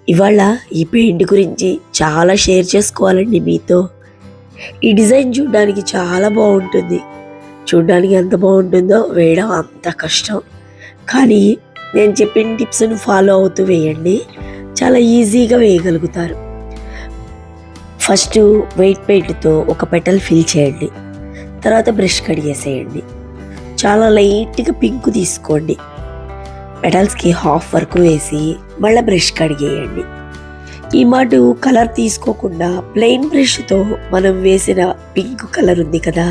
ఇవాళ ఈ పెయింట్ గురించి చాలా షేర్ చేసుకోవాలండి మీతో. ఈ డిజైన్ చూడడానికి చాలా బాగుంటుంది. చూడడానికి ఎంత బాగుంటుందో వేయడం అంత కష్టం. కానీ నేను చెప్పిన టిప్స్ను ఫాలో అవుతూ వేయండి, చాలా ఈజీగా వేయగలుగుతారు. ఫస్ట్ వైట్ పెయింట్తో ఒక పెటల్ ఫిల్ చేయండి. తర్వాత బ్రష్ కడిగేసేయండి. చాలా లైట్గా పింక్ తీసుకోండి. పెటల్స్కి హాఫ్ వరకు వేసి మళ్ళీ బ్రష్ కడిగేయండి. ఈ మాట కలర్ తీసుకోకుండా ప్లెయిన్ బ్రష్తో మనం వేసిన పింక్ కలర్ ఉంది కదా,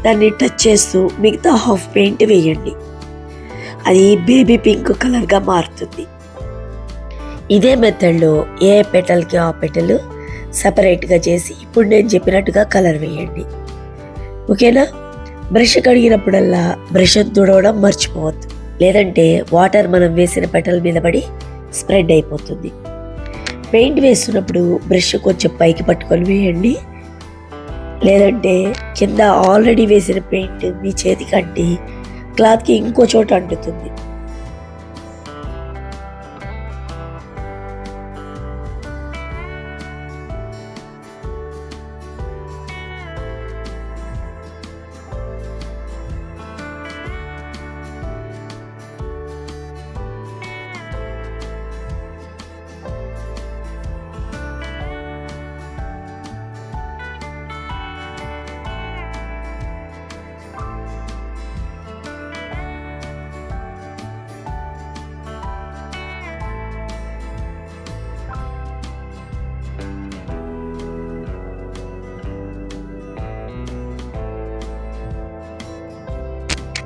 దాన్ని టచ్ చేస్తూ మిగతా హాఫ్ పెయింట్ వేయండి. అది బేబీ పింక్ కలర్గా మారుతుంది. ఇదే మెథడ్లో ఏ పెటల్కి ఆ పెటల్ సపరేట్గా చేసి ఇప్పుడు నేను చెప్పినట్టుగా కలర్ వేయండి. ఓకేనా? బ్రష్ కడిగినప్పుడల్లా బ్రష్ తుడవడం మర్చిపోవద్దు, లేదంటే వాటర్ మనం వేసిన పెటల్ మీద పడి స్ప్రెడ్ అయిపోతుంది. పెయింట్ వేస్తున్నప్పుడు బ్రష్ కొంచెం పైకి పట్టుకొని వేయండి, లేదంటే కింద ఆల్రెడీ వేసిన పెయింట్ మీ చేతికి అంటి క్లాత్కి ఇంకో చోట అంటుతుంది.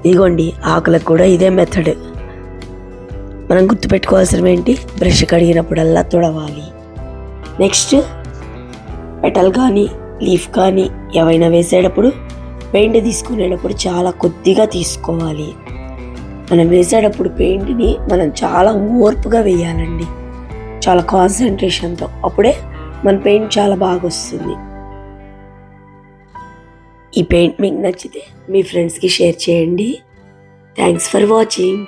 ఇదిగోండి, ఆకులకు కూడా ఇదే మెథడ్. మనం గుర్తుపెట్టుకోవాల్సిన ఏంటి, బ్రష్ కడిగినప్పుడల్లా తుడవాలి. నెక్స్ట్ పెటల్ కానీ లీఫ్ కానీ ఏవైనా వేసేటప్పుడు పెయింట్ తీసుకునేటప్పుడు చాలా కొద్దిగా తీసుకోవాలి. మనం వేసేటప్పుడు పెయింట్ని మనం చాలా ఓర్పుగా వేయాలండి, చాలా కాన్సన్ట్రేషన్తో. అప్పుడే మన పెయింట్ చాలా బాగా వస్తుంది. ఈ పెయింట్ మీకు నచ్చితే మీ ఫ్రెండ్స్కి షేర్ చేయండి. Thanks for watching.